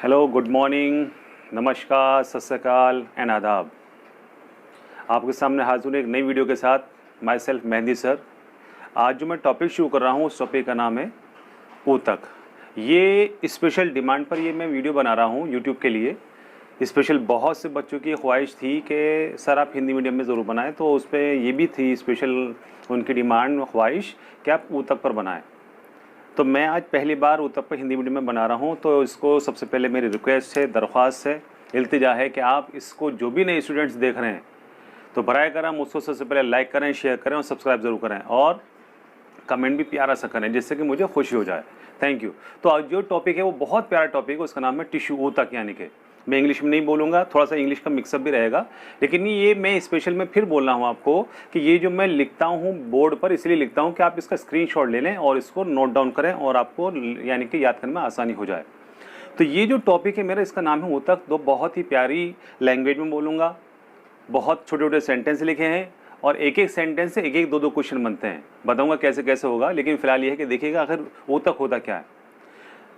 Hello, good morning, नमस्कार, सत श्री अकाल एंड आदाब। आपके सामने हाजिर हूँ एक नई वीडियो के साथ। My self mehndi sir. आज जो मैं टॉपिक शुरू कर रहा हूँ उस टॉपिक का नाम है ऊतक। ये स्पेशल डिमांड पर ये मैं वीडियो बना रहा हूँ यूट्यूब के लिए। स्पेशल बहुत से बच्चों की ख्वाहिश थी कि सर आप हिंदी मीडियम में ज़रूर बनाएं, तो उस पर ये भी थी स्पेशल उनकी डिमांड ख्वाहिश कि आप ऊतक पर बनाएं। तो मैं आज पहली बार ऊतक पर हिंदी मीडियम में बना रहा हूँ। तो इसको सबसे पहले मेरी रिक्वेस्ट है, दरख्वास्त है, इल्तिजा है कि आप इसको जो भी नए स्टूडेंट्स देख रहे हैं तो बराए करम उसको सबसे पहले लाइक करें, शेयर करें और सब्सक्राइब ज़रूर करें और कमेंट भी प्यारा सा करें जिससे कि मुझे खुशी हो जाए। Thank you. तो आज जो टॉपिक है वो बहुत प्यारा टॉपिक है, उसका नाम है टिश्यू ऊतक। यानी कि मैं इंग्लिश में नहीं बोलूँगा, थोड़ा सा इंग्लिश का मिक्सअप भी रहेगा, लेकिन ये मैं स्पेशल में फिर बोल रहा हूँ आपको कि ये जो मैं लिखता हूँ बोर्ड पर इसलिए लिखता हूँ कि आप इसका स्क्रीनशॉट ले लें और इसको नोट डाउन करें और आपको यानी कि याद करने में आसानी हो जाए। तो ये जो टॉपिक है मेरा, इसका नाम है ऊतक। दो बहुत ही प्यारी लैंग्वेज में बोलूँगा, बहुत छोटे छोटे सेंटेंस लिखे हैं और एक एक सेंटेंस से एक एक दो दो क्वेश्चन बनते हैं। बताऊँगा कैसे कैसे होगा, लेकिन फिलहाल ये है कि देखिएगा आखिर ऊतक होता क्या है।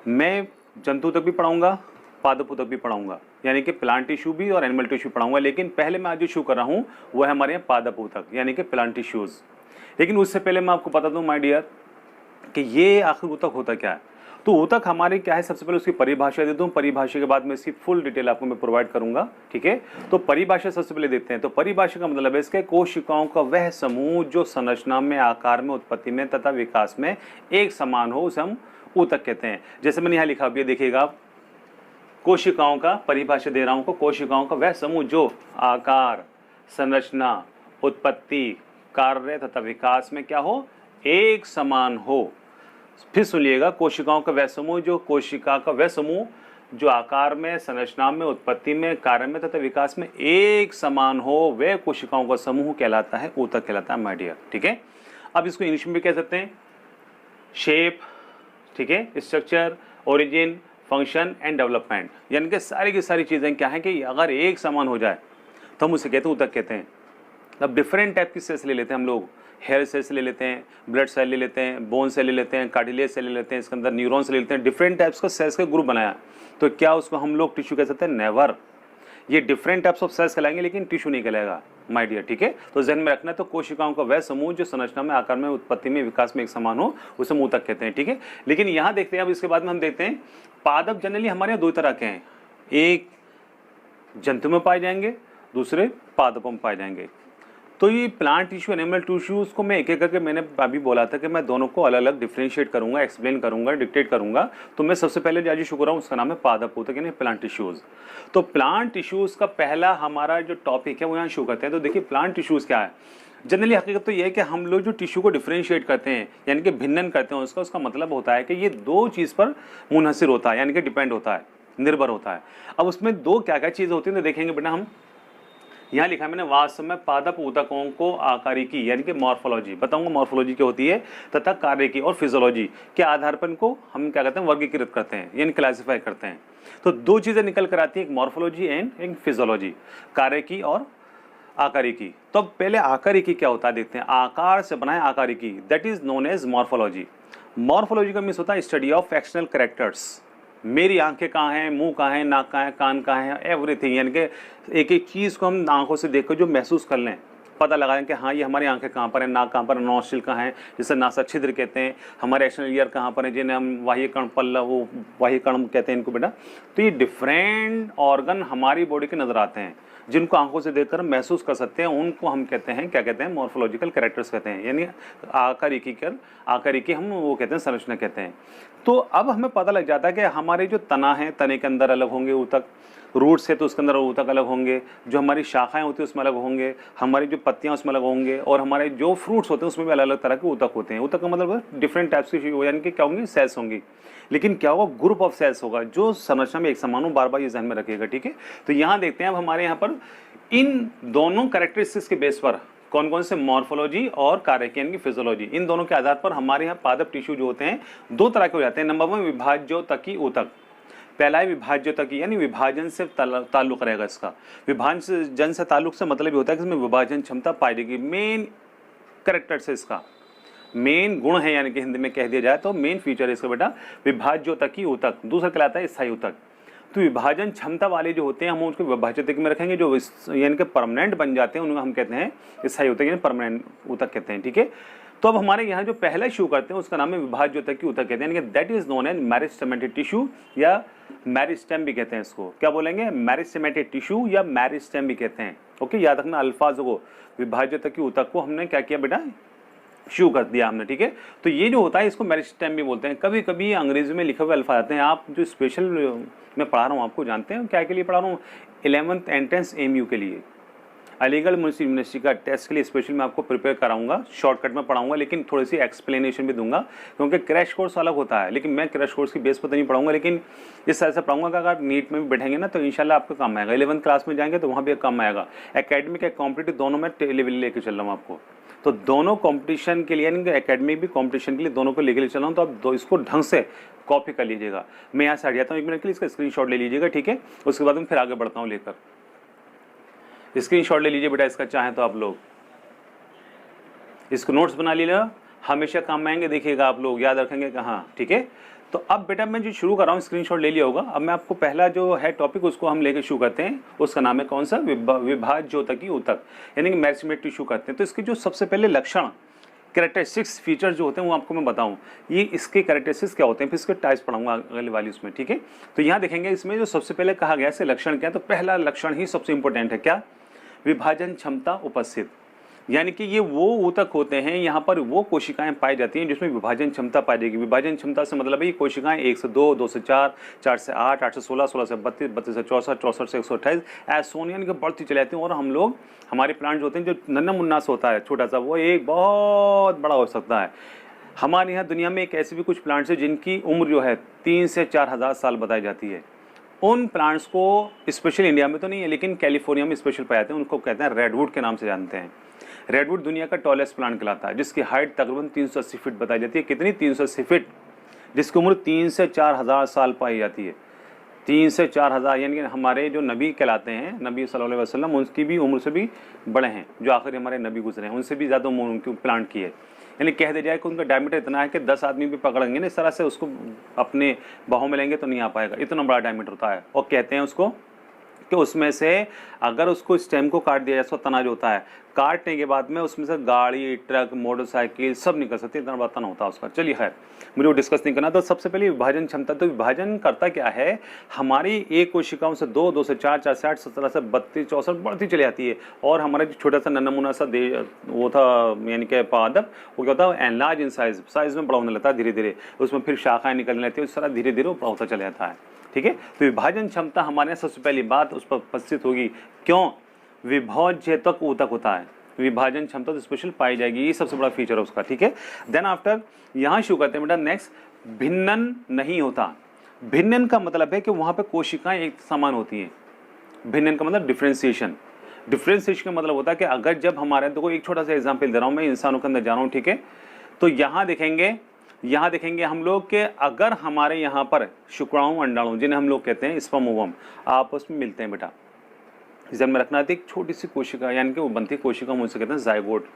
मैं जंतु तक भी पढ़ाऊँगा, पादप ऊतक भी पढ़ाऊँगा, यानी कि प्लांट टिश्यू भी और एनिमल टिश्यू पढ़ाऊँगा। लेकिन पहले मैं आज जो शुरू कर रहा हूँ वो है हमारे यहाँ पादप ऊतक यानी कि प्लांट टिश्यूज़। लेकिन उससे पहले मैं आपको बता दूँ माय डियर कि ये आखिर ऊतक होता क्या है। तो ऊतक हमारे क्या है, सबसे पहले उसकी परिभाषा दे दूँ। परिभाषा के बाद में इसकी फुल डिटेल आपको मैं प्रोवाइड करूँगा, ठीक है। तो परिभाषा सबसे पहले देखते हैं। तो परिभाषा का मतलब है इसके कोशिकाओं का वह समूह जो संरचना में, आकार में, उत्पत्ति में तथा विकास में एक समान हो, उसे हम ऊतक कहते हैं। जैसे मैंने यहाँ लिखा, भी देखिएगा आप, कोशिकाओं का परिभाषा दे रहा हूँ को, कोशिकाओं का वह समूह जो आकार, संरचना, उत्पत्ति, कार्य तथा विकास में क्या हो, एक समान हो। फिर सुनिएगा, कोशिकाओं का वह समूह जो, कोशिका का वह समूह जो आकार में, संरचना में, उत्पत्ति में, कार्य में तथा विकास में एक समान हो, वह कोशिकाओं का समूह कहलाता है, ऊतक कहलाता है माय डियर, ठीक है। अब इसको इंग्लिश में भी कह सकते हैं शेप, ठीक है, structure, origin, function and development. यानी कि सारी की सारी चीज़ें क्या हैं कि अगर एक समान हो जाए तो हम उसे कहते हैं ऊतक कहते हैं। अब डिफरेंट टाइप की सेल्स ले लेते हैं हम लोग। हेयर सेल्स ले लेते हैं, ब्लड सेल ले लेते हैं, बोन सेल ले लेते हैं, कार्टिलेज सेल ले लेते हैं, इसके अंदर न्यूरॉन्स ले लेते हैं। डिफरेंट टाइप्स का सेल्स का ग्रुप बनाया, तो क्या उसको हम लोग टिश्यू कह सकते हैं? नेवर। ये डिफरेंट टाइप्स ऑफ सेल्स कहलाएंगे लेकिन टिश्यू नहीं कहलाएगा माय डियर, ठीक है। तो ध्यान में रखना है। तो कोशिकाओं का वह समूह जो संरचना में, आकार में, उत्पत्ति में, विकास में एक समान हो, उसे हम ऊतक कहते हैं, ठीक है। लेकिन यहाँ देखते हैं, अब इसके बाद में हम देखते हैं पादप जनरली हमारे यहाँ दो तरह के हैं। एक जंतु में पाए जाएंगे, दूसरे पादपों में पाए जाएंगे। तो ये प्लांट टिश्यू, एनिमल टिश्यूज को मैं एक एक करके, मैंने अभी बोला था कि मैं दोनों को अलग अलग डिफ्रेंशिएट करूंगा, एक्सप्लेन करूंगा, डिक्टेट करूंगा। तो मैं सबसे पहले जो शुरू कर रहा हूँ उसका नाम है पादप ऊतक यानी प्लांट टिश्यूज। तो प्लांट टिश्यूज का पहला हमारा जो टॉपिक है वो यहाँ शुरू करते हैं। तो देखिए प्लांट टिश्यूज क्या है। जनरली हकीकत तो ये है कि हम लोग जो टिश्यू को डिफ्रेंशिएट करते हैं यानी कि भिन्नन करते हैं उसका मतलब होता है कि ये दो चीज़ पर मुनहसिर होता है, यानी कि डिपेंड होता है, निर्भर होता है। अब उसमें दो क्या क्या चीज़ होती है तो देखेंगे बेटा हम। यहाँ लिखा है मैंने, वास्तव में पादप ऊतकों को आकारिकी यानी कि मॉर्फोलॉजी बताऊंगा, मॉर्फोलॉजी क्या होती है, तथा कार्यकी और फिजियोलॉजी के आधार पर इनको हम क्या कहते हैं, वर्गीकृत करते हैं यानी क्लासिफाई करते हैं। तो दो चीज़ें निकल कर आती हैं, एक मॉर्फोलॉजी एंड एक फिजियोलॉजी, कार्यकी और आकारिकी। तो पहले आकारिकी क्या होता है देखते हैं। आकार से बनाए आकारिकी, that is known as morphology. Morphology का मीन्स होता है स्टडी ऑफ एक्सटर्नल कैरेक्टर्स। मेरी आंखें कहाँ हैं, मुंह कहाँ है, नाक कहाँ है, कान कहाँ है, एवरीथिंग। यानी कि एक एक चीज़ को हम आंखों से देखकर जो महसूस कर लें, पता लगाएं कि हाँ ये हमारी आंखें कहाँ पर है, नाक कहाँ पर है, नॉस्ट्रिल कहाँ है जिसे नासा छिद्र कहते हैं, हमारे एक्सटर्नल ईयर कहाँ पर है जिन्हें हम बाह्य कर्ण पल्लव, वो बाह्य कर्ण कहते हैं इनको बेटा। तो ये डिफरेंट ऑर्गन हमारी बॉडी के नजर आते हैं जिनको आंखों से देखकर हम महसूस कर सकते हैं, उनको हम कहते हैं, क्या कहते हैं, मॉर्फोलॉजिकल कैरेक्टर्स कहते हैं, यानी आकारिकी हम वो कहते हैं, संरचना कहते हैं। तो अब हमें पता लग जाता है कि हमारे जो तना है, तने के अंदर अलग होंगे ऊतक, रूट्स है तो उसके अंदर ऊतक अलग होंगे, जो हमारी शाखाएं होती हैं उसमें अलग होंगे, हमारी जो पत्तियां उसमें अलग होंगे, और हमारे जो फ्रूट्स होते हैं उसमें भी अलग अलग तरह के ऊतक होते हैं। ऊतक का मतलब डिफरेंट टाइप्स की यानी कि क्या होंगी, सेल्स होंगी। लेकिन क्या होगा, ग्रुप ऑफ सेल्स होगा जो संरचना में एक समान हो। बार बार ये ध्यान में रखिएगा, ठीक है। तो यहाँ देखते हैं अब हमारे यहाँ पर इन दोनों कैरेक्टरिस्टिक्स के बेस पर कौन कौन से, मॉर्फोलॉजी और कार्यकी यानी कि फिजियोलॉजी, इन दोनों के आधार पर हमारे यहाँ पादप टिश्यू जो होते हैं दो तरह के हो जाते हैं। नंबर 1 विभाज्योतकी ऊतक। पहला है विभाज्योतकी यानी विभाजन से ताल्लुक रहेगा इसका। विभाजन से ताल्लुक से मतलब ये होता है कि इसमें विभाजन क्षमता पाई जाएगी। मेन कैरेक्टर से इसका मेन गुण है, यानी कि हिंदी में कह दिया जाए तो मेन फीचर है इसका बेटा विभाज्योतकी ऊतक। दूसरा कहलाता है स्थायी ऊतक। तो विभाजन क्षमता वाले जो होते हैं हम उनको विभाजित में रखेंगे, जो यानी कि परमानेंट बन जाते हैं उनको हम कहते हैं स्थायी ऊतक, यानी परमानेंट ऊतक कहते हैं। ठीक है, तो अब हमारे यहाँ जो पहला इशू करते हैं उसका नाम है विभाज्य ऊतकीय ऊतक कहते हैं, यानी कि that is known as meristematic tissue या मेरिस्टेम भी कहते हैं इसको। क्या बोलेंगे? मेरिस्टेमेटिक टिश्यू या मेरिस्टेम भी कहते हैं। ओके, याद रखना अल्फाजों को। विभाज्य ऊतकीय ऊतक को हमने क्या किया बेटा? शुरू कर दिया हमने। ठीक है, तो ये जो होता है इसको मेरिस्टेम भी बोलते हैं। कभी कभी अंग्रेजी में लिखे हुए अल्फाज आते हैं। आप जो स्पेशल मैं पढ़ा रहा हूँ आपको जानते हैं क्या के लिए पढ़ा रहा हूँ? 11th एंट्रेंस एमयू के लिए, अलीगढ़ मुस्लिम यूनिवर्सिटी का टेस्ट के लिए स्पेशल मैं आपको प्रिपेयर कराऊंगा। शॉर्टकट में पढ़ाऊंगा लेकिन थोड़ी सी एक्सप्लेनेशन भी दूंगा, क्योंकि क्रैश कोर्स अलग होता है। लेकिन मैं क्रैश कोर्स की बेस पर तो नहीं पढ़ाऊंगा, लेकिन इस तरह से पढ़ाऊंगा कि अगर नीट में भी बैठेंगे ना तो इंशाल्लाह आपको काम आएगा। 11th क्लास में जाएंगे तो वहाँ भी काम आएगा। एकेडमिक और कॉम्पिटिटिव दोनों में लेवल लेकर चल रहा हूँ आपको। तो दोनों कंपटीशन के लिए, यानी कि एकेडमिक भी कंपटीशन के लिए, दोनों को लेकर चल रहा हूँ। तो आप इसको ढंग से कॉपी कर लीजिएगा। मैं यहाँ से हट जाता हूँ 1 मिनट के लिए, इसका स्क्रीनशॉट ले लीजिएगा। ठीक है, उसके बाद मैं फिर आगे बढ़ता हूँ लेकर। स्क्रीनशॉट ले लीजिए बेटा इसका, चाहें तो आप लोग इसको नोट्स बना लीजिएगा, हमेशा काम में आएंगे। देखिएगा आप लोग याद रखेंगे कहाँ। ठीक है, तो अब बेटा मैं जो शुरू कर रहा हूँ, स्क्रीनशॉट ले लिया होगा। अब मैं आपको पहला जो है टॉपिक उसको हम लेकर शुरू करते हैं। उसका नाम है कौन सा? विभाज्य ऊतकीय ऊतक, यानी कि मेरिस्टेमेटिक टिश्यू करते हैं। तो इसके जो सबसे पहले लक्षण, कैरेक्टरिस्टिक्स, फीचर जो होते हैं वो आपको मैं बताऊं। ये इसके कैरेक्टरिस्टिक्स क्या होते हैं, फिर इसके टाइप्स पढ़ाऊंगा अगले वाली उसमें। ठीक है, तो यहाँ देखेंगे इसमें जो सबसे पहले कहा गया है लक्षण क्या है, तो पहला लक्षण ही सबसे इंपॉर्टेंट है। क्या? विभाजन क्षमता उपस्थित, यानी कि ये वो ऊतक होते हैं, यहाँ पर वो कोशिकाएं पाई जाती हैं जिसमें विभाजन क्षमता पाई जाएगी। विभाजन क्षमता से मतलब है ये कोशिकाएं 1 से 2, 2 से 4, 4 से 8, 8 से 16, 16 से 32, 32 से 64, 64 से 128 ऐसे यानी कि बढ़ती चली जाती हैं। और हम लोग, हमारे प्लांट जो होते हैं, जो नन्ना मुन्ना से होता है छोटा सा, वो एक बहुत बड़ा हो सकता है। हमारे यहाँ दुनिया में एक ऐसे भी कुछ प्लांट्स हैं जिनकी उम्र जो है 3 से 4 हज़ार साल बताई जाती है। उन प्लांट्स को स्पेशल इंडिया में तो नहीं है लेकिन कैलिफोर्निया में स्पेशल पाए जाते हैं। उनको कहते हैं रेडवुड के नाम से जानते हैं। रेडवुड दुनिया का टॉलेस्ट प्लांट कहलाता है, जिसकी हाइट तकरीबन 380 फीट बताई जाती है। कितनी? 380 फीट, जिसकी उम्र 3 से 4 हज़ार साल पाई जाती है। 3 से 4 हज़ार, यानी कि हमारे जो नबी कहलाते हैं, नबी सल्लल्लाहु अलैहि वसल्लम, उनकी भी उम्र से भी बड़े हैं। जो आखिरी हमारे नबी गुजरे हैं उनसे भी ज़्यादा उम्र उनकी प्लांट की है। यानी कह दिया जाए कि उनका डायमीटर इतना है कि 10 आदमी भी पकड़ेंगे ना इस तरह से, उसको अपने बाहों में लेंगे तो नहीं आ पाएगा, इतना बड़ा डायमीटर होता है। और कहते हैं उसको कि उसमें से अगर उसको स्टेम को काट दिया जाए, उसका तना जो होता है, काटने के बाद में उसमें से गाड़ी, ट्रक, मोटरसाइकिल सब निकल सकती है, इतना बड़ा तना होता है उसका। चलिए खैर, मुझे वो डिस्कस नहीं करना। तो सबसे पहले विभाजन क्षमता, तो विभाजन करता क्या है, हमारी एक कोशिकाओं से 2, 2 से 4, 4 से 8, 17 से 32, 64 बढ़ती चली जाती है। और हमारा जो छोटा सा नन्ना मुन्ना सा वो था, यानी कि पादप, वो क्या होता है, एनलार्ज इन साइज में बड़ा होने लगता है धीरे धीरे। उसमें फिर शाखाएं निकलने लगती है, उस तरह धीरे धीरे वो बड़ा होता चला जाता है। ठीक है, तो विभाजन क्षमता हमारे यहाँ सबसे पहली बात उस पर उपस्थित होगी। क्यों? विभाज्यतक ऊतक होता है, विभाजन क्षमता तो स्पेशल पाई जाएगी, ये सबसे बड़ा फीचर है उसका। ठीक है, देन आफ्टर यहाँ शुरू करते हैं बेटा। नेक्स्ट, भिन्नन नहीं होता। भिन्नन का मतलब है कि वहाँ पे कोशिकाएं एक समान होती हैं। भिन्नन का मतलब डिफ्रेंसिएशन। डिफ्रेंसिएशन का मतलब होता है कि अगर जब हमारे, देखो एक छोटा सा एग्जाम्पल दे रहा हूँ मैं, इंसानों के अंदर जा रहा हूँ। ठीक है, तो यहाँ देखेंगे हम लोग के, अगर हमारे यहाँ पर शुक्राणु अंडाणु, जिन्हें हम लोग कहते हैं स्पर्म ओवम, आपस में मिलते हैं बेटा, जब में रखना एक छोटी सी कोशिका, यानी कि वो बनती कोशिका, उनसे कहते हैं जायगोट।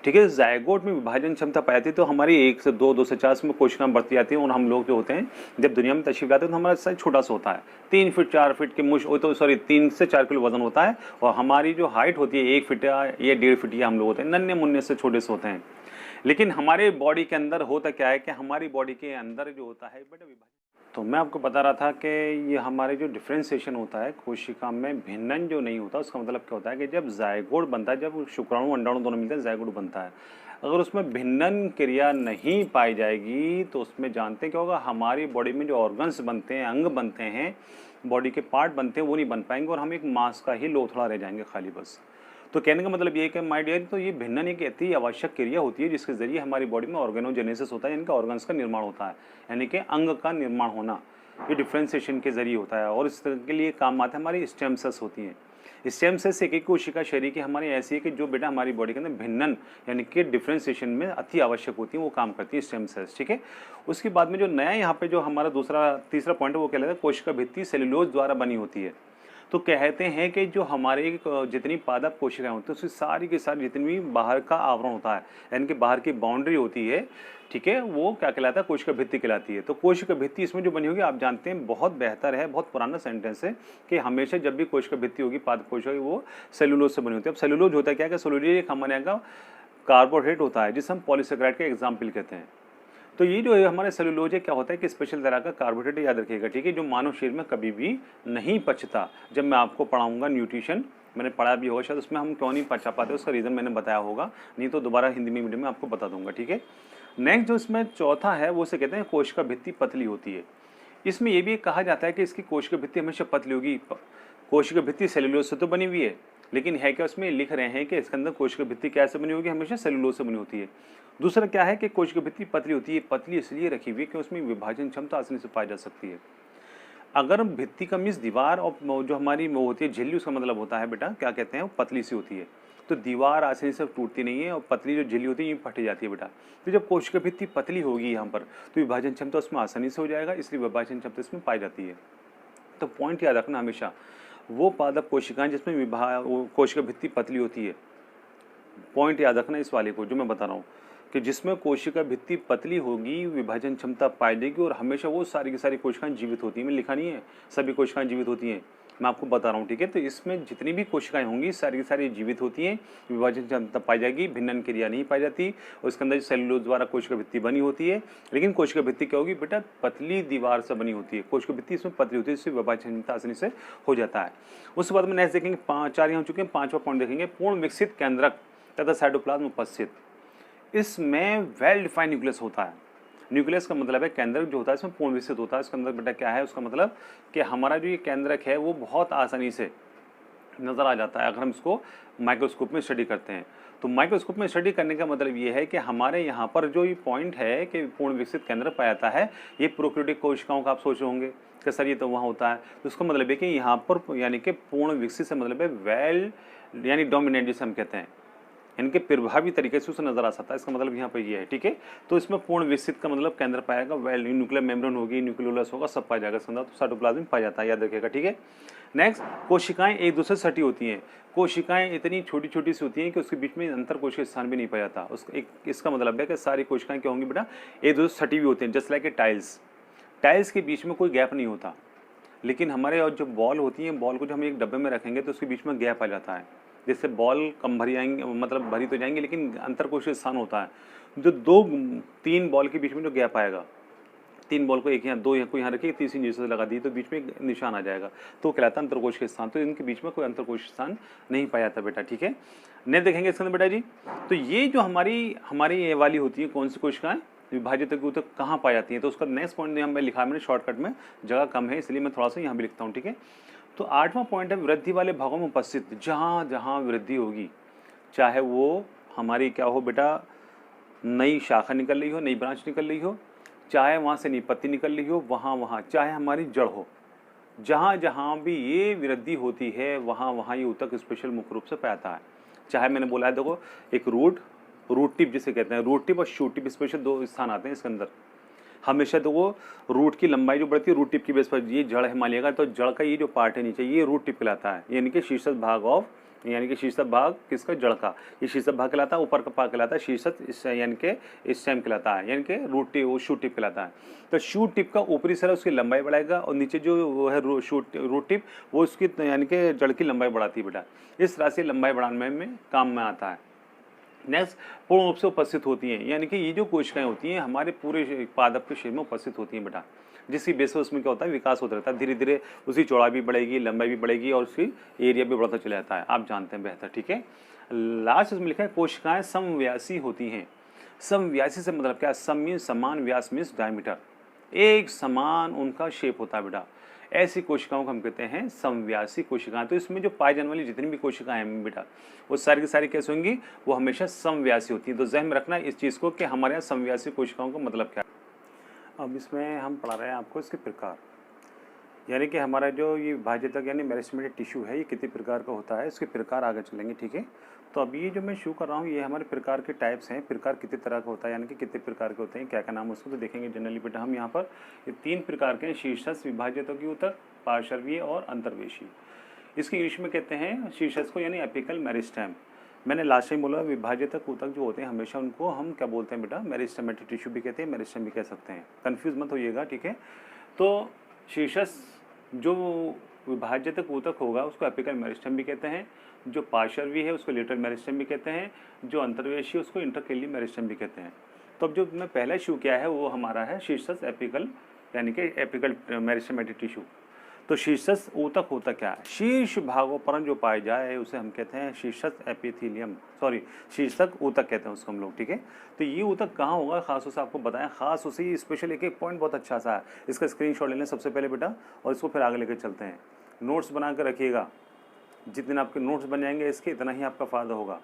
ठीक है, जायगोट में विभाजन क्षमता पाई जाती है। तो हमारी 1 से 2, 2 से 4 में कोशिकाएं बढ़ती जाती हैं। और हम लोग जो होते हैं जब दुनिया में तशरीफ लाते हैं तो हमारा साइज छोटा सा होता है, 3 फीट 4 फीट के तो 3 से 4 किलो वजन होता है। और हमारी जो हाइट होती है 1 फीट या 1.5 फीट या हम लोग होते हैं, नन्हे मुन्ने से छोटे से होते हैं। लेकिन हमारे बॉडी के अंदर होता क्या है कि हमारी बॉडी के अंदर जो होता है बेटा विभाजन, तो मैं आपको बता रहा था कि ये हमारे जो डिफ्रेंसिएशन होता है कोशिका में, भिन्नन जो नहीं होता, उसका मतलब क्या होता है कि जब जायगोट बनता है, जब शुक्राणु अंडाणु दोनों मिलते हैं जायगोट बनता है, अगर उसमें भिन्नन क्रिया नहीं पाई जाएगी तो उसमें जानते हैं क्या होगा, हमारी बॉडी में जो ऑर्गन्स बनते हैं, अंग बनते हैं, बॉडी के पार्ट बनते हैं, वो नहीं बन पाएंगे और हम एक मांस का ही लोथड़ा रह जाएंगे खाली बस। तो कहने का मतलब ये है कि माय डियर, तो ये भिन्नन एक ऐसी आवश्यक क्रिया होती है जिसके जरिए हमारी बॉडी में ऑर्गेनोजेनेसिस होता है, इनका ऑर्गन्स का निर्माण होता है, यानी कि अंग का निर्माण होना, ये डिफ्रेंसिएशन के जरिए होता है। और इस तरह के लिए काम आते हैं हमारी स्टेम सेल्स होती हैं। स्टेम सेल्स एक कोशिका शरीर की हमारी ऐसी है कि जो बेटा हमारी बॉडी के अंदर भिन्नन यानी कि डिफ्रेंसिएशन में अति आवश्यक होती है, वो काम करती है स्टेम सेल्स। ठीक है, उसके बाद में जो नया यहाँ पे जो हमारा तीसरा पॉइंट है वो क्या लगता है, कोशिका भित्ति सेलुलोज द्वारा बनी होती है। तो कहते हैं कि जो हमारे जितनी पादप कोशिकाएं होती हैं उसकी सारी की सारी जितनी भी बाहर का आवरण होता है, यानी कि बाहर की बाउंड्री होती है, ठीक है, वो क्या कहलाता है, कोशिका भित्ति कहलाती है। तो कोशिका भित्ति इसमें जो बनी होगी आप जानते हैं बहुत बेहतर है, बहुत पुराना सेंटेंस है कि हमेशा जब भी कोशिका भित्ति होगी पादप कोशिका की, वो सेलुलोज से बनी होती है। अब सेलुलोज होता है क्या कि सेलुलोज एक हमारे यहाँ का कार्बोहाइड्रेट होता है जिसे हम पॉलीसेकेराइड का एग्जाम्पल कहते हैं। तो ये जो है हमारे सेलुलोज है क्या होता है कि स्पेशल तरह का कार्बोहाइड्रेट, याद रखिएगा, ठीक है, जो मानव शरीर में कभी भी नहीं पचता। जब मैं आपको पढ़ाऊंगा न्यूट्रिशन, मैंने पढ़ा भी होगा शायद, उसमें हम क्यों नहीं पचा पाते उसका रीज़न मैंने बताया होगा, नहीं तो दोबारा हिंदी में वीडियो में आपको बता दूंगा, ठीक है। नेक्स्ट जो इसमें चौथा है वो से कहते हैं कोशिका भित्ति पतली होती है। इसमें यह भी कहा जाता है कि इसकी कोशिका भित्ति हमेशा पतली होगी। कोशिका भित्ति सेलुलोज से तो बनी हुई है, लेकिन है क्या उसमें लिख रहे हैं कि इसके अंदर कोशिका भित्ति कैसे बनी होगी, हमेशा सेलुलोज से बनी होती है। दूसरा क्या है कि कोशिका भित्ति पतली होती है, पतली इसलिए रखी हुई है कि उसमें विभाजन क्षमता आसानी से पाई जा सकती है। अगर भित्ति का मीन्स दीवार और जो हमारी वो होती है झिल्ली, उसका मतलब होता है बेटा क्या कहते हैं, वो पतली सी होती है। तो दीवार आसानी से टूटती नहीं है और पतली जो झिल्ली होती है ये फट जाती है बेटा। तो जब कोशिका भित्ति पतली होगी यहाँ पर तो विभाजन क्षमता उसमें आसानी से हो जाएगा, इसलिए विभाजन क्षमता इसमें पाई जाती है। तो पॉइंट याद रखना हमेशा, वो पादप कोशिकाएं जिसमें कोशिका भित्ति पतली होती है, पॉइंट याद रखना इस वाले को जो मैं बता रहा हूँ कि जिसमें कोशिका भित्ति पतली होगी विभाजन क्षमता पाई जाएगी और हमेशा वो सारी की सारी कोशिकाएं जीवित होती हैं। मैं लिखा नहीं है सभी कोशिकाएं जीवित होती हैं, मैं आपको बता रहा हूँ, ठीक है। तो इसमें जितनी भी कोशिकाएं होंगी सारी की सारी जीवित होती हैं, विभाजन क्षमता पाई जाएगी, भिन्नन क्रिया नहीं पाई जाती। और इसके अंदर सेलुलोज द्वारा कोशिका भित्ति बनी होती है, लेकिन कोशिका भित्ति क्या होगी बेटा, पतली दीवार से बनी होती है। कोशिका भित्ति इसमें पतली होती है, इससे विभाजन क्षमता आसानी से हो जाता है। उसके बाद में नेक्स्ट देखेंगे, 4 यहाँ हो चुके हैं, 5वां पॉइंट देखेंगे, पूर्ण विकसित केंद्रक तथा साइटोप्लाज्म उपस्थित। इसमें वेल डिफाइंड न्यूक्लियस होता है। न्यूक्लियस का मतलब है केंद्रक जो होता है इसमें पूर्ण विकसित होता है। इसके अंदर बेटा क्या है, उसका मतलब कि हमारा जो ये केंद्रक है वो बहुत आसानी से नज़र आ जाता है अगर हम इसको माइक्रोस्कोप में स्टडी करते हैं। तो माइक्रोस्कोप में स्टडी करने का मतलब ये है कि हमारे यहाँ पर जो ये पॉइंट है कि पूर्ण विकसित केंद्र पाया जाता है, ये प्रोकैरियोटिक कोशिकाओं का आप सोच रहे होंगे कि सर ये तो वहाँ होता है। तो उसका मतलब है कि यहाँ पर यानी कि पूर्ण विकसित से मतलब है वेल यानी डोमिनेंट जिसे हम कहते हैं, इनके प्रभावी तरीके से उसे नजर आ सकता है। इसका मतलब यहाँ पर ये है, ठीक है। तो इसमें पूर्ण विकसित का मतलब केंद्र पाएगा, वेल न्यूक्लियर मेम्ब्रेन होगी, न्यूक्लियोलस होगा, सब पाया जाएगा इसके अंदर। तो साइटोप्लाज्म पाया जाता है, याद रखिएगा, ठीक है। नेक्स्ट, कोशिकाएं एक दूसरे से सटी होती हैं। कोशिकाएं इतनी छोटी छोटी सी होती हैं कि उसके बीच में अंतर कोशिका स्थान भी नहीं पाया जाता। इसका मतलब है कि सारी कोशिकाएं क्या होंगी बेटा, एक दूसरे से सटी हुई होती हैं, जस्ट लाइक ए टाइल्स के बीच में कोई गैप नहीं होता। लेकिन हमारे और जो बॉल होती हैं, बॉल को जो हम एक डब्बे में रखेंगे तो उसके बीच में गैप आ जाता है, जिससे बॉल कम भरी आएंगे, मतलब भरी तो जाएंगे लेकिन अंतर कोशिका स्थान होता है। जो 2-3 बॉल के बीच में जो गैप आएगा, 3 बॉल को एक यहाँ 2 यहाँ को यहाँ रखिए, तीसरी नीचे से लगा दी तो बीच में एक निशान आ जाएगा, तो कहलाता है अंतरकोशिकीय स्थान। तो इनके बीच में कोई अंतरकोशिकीय स्थान नहीं पाया जाता बेटा, ठीक है। नहीं देखेंगे इसके अंदर बेटा जी। तो ये जो हमारी ये वाली होती है, कौन सी कोशिकाएं विभाजित ऊतक कहाँ पाई जाती हैं, तो उसका नेक्स्ट पॉइंट यहाँ मैं लिखा है, मैंने शॉर्टकट में, जगह कम है इसलिए मैं थोड़ा सा यहाँ भी लिखता हूँ, ठीक है। तो 8वां पॉइंट है वृद्धि वाले भागों में उपस्थित। जहाँ जहाँ वृद्धि होगी, चाहे वो हमारी क्या हो बेटा, नई शाखा निकल रही हो, नई ब्रांच निकल रही हो, चाहे वहाँ से नई पत्ती निकल रही हो, वहाँ चाहे हमारी जड़ हो, जहाँ जहाँ भी ये वृद्धि होती है वहाँ ये ऊतक स्पेशल मुख्य रूप से पाया जाता है। चाहे मैंने बोला है देखो, एक रूट टिप जिसे कहते हैं, रूट टिप और शूट टिप स्पेशल 2 स्थान आते हैं इसके अंदर। हमेशा तो वो रूट की लंबाई जो बढ़ती है रूट टिप की बेस पर, ये जड़ हिमालय का, तो जड़ का ये जो पार्ट है नीचे, ये रूट टिप कहलाता है, यानी कि शीर्षक भाग ऑफ, यानी कि शीर्षक भाग किसका, जड़ का, ये शीर्षक भाग कहलाता है। ऊपर का भाग कहलाता है शीर्षक, यानी कि स्टेम कहलाता है, यानी कि रूट टिप, वो शूट टिप कहलाता है। तो शूट टिप का ऊपरी सर उसकी लंबाई बढ़ाएगा और नीचे जो वो है रूट टिप, वो उसकी यानी कि जड़ की लंबाई बढ़ाती है बेटा। इस राशि लंबाई बढ़ाने में काम में आता है। नेक्स्ट, पूर्ण रूप से उपस्थित होती हैं, यानी कि ये जो कोशिकाएं होती हैं हमारे पूरे पादप के शरीर में उपस्थित होती हैं बेटा, जिसकी बेस पर उसमें क्या होता है, विकास होता रहता है। धीरे धीरे उसकी चौड़ाई भी बढ़ेगी, लंबाई भी बढ़ेगी और उसकी एरिया भी बढ़ता चला जाता है, आप जानते हैं बेहतर, ठीक है। लास्ट इसमें लिखा है कोशिकाएं समव्यासी होती हैं। समव्यासी से मतलब क्या, सम मीन्स समान, व्यास मीन्स डायमीटर, एक समान उनका शेप होता है बेटा। ऐसी कोशिकाओं को हम कहते हैं समव्यासी कोशिकाएं। तो इसमें जो पाई जाने वाली जितनी भी कोशिकाएं हैं बेटा, वो सारी की सारी कैसे होंगी, वो हमेशा समव्यासी होती हैं। तो ज़हन में रखना इस चीज़ को कि हमारे यहाँ समव्यासी कोशिकाओं का मतलब क्या है। अब इसमें हम पढ़ा रहे हैं आपको इसके प्रकार, यानी कि हमारा जो ये विभाजित यानी मेरिस्टेमेटिक टिश्यू है, ये कितने प्रकार का होता है, इसके प्रकार आगे चलेंगे, ठीक है। तो अब ये जो मैं शो कर रहा हूँ ये हमारे प्रकार के टाइप्स हैं। प्रकार कितने तरह का होता है, यानी कि कितने प्रकार के होते हैं, क्या क्या नाम है उसको तो देखेंगे जनरली बेटा हम यहाँ पर। ये 3 प्रकार के हैं, शीर्षस्थ, विभाजित की ऊतक, पार्श्वीय और अंतर्वेशी। इसकी इंग्लिश में कहते हैं शीर्षस्थ को, यानी एपिकल मेरिस्टेम। मैंने लास्ट टाइम बोला विभाजक ऊतक जो होते हैं हमेशा उनको हम क्या बोलते हैं बेटा, मेरिस्टेमेटिक टिश्यू भी कहते हैं, मेरिस्टेम भी कह सकते हैं, कंफ्यूज मत होइएगा, ठीक है। तो शीर्षस्थ जो विभाजक ऊतक होगा उसको एपिकल मेरिस्टेम भी कहते हैं, जो पार्श्वी है उसको लेटरल मेरिस्टेम भी कहते हैं, जो अंतर्वेशी है उसको इंटरकेली मेरिस्टेम भी कहते हैं। तो अब जो मैं पहला इशू किया है वो हमारा है शीर्षस्थ एपिकल, यानी कि एपिकल मेरिस्टेमेटिक टिश्यू। तो शीर्षस्थ ऊतक होता क्या है, शीर्ष भागों पर जो पाए जाए उसे हम कहते हैं शीर्षस्थ एपिथेलियम, सॉरी शीर्षक ऊतक कहते हैं उसको हम लोग, ठीक है। तो ये ऊतक कहाँ होगा खास से आपको बताएं, खास उसी स्पेशल एक एक पॉइंट बहुत अच्छा सा है, इसका स्क्रीनशॉट ले लें सबसे पहले बेटा, और इसको फिर आगे लेकर चलते हैं। नोट्स बना कर रखिएगा, जितने आपके नोट्स बन जाएंगे इसके इतना ही आपका फ़ायदा होगा।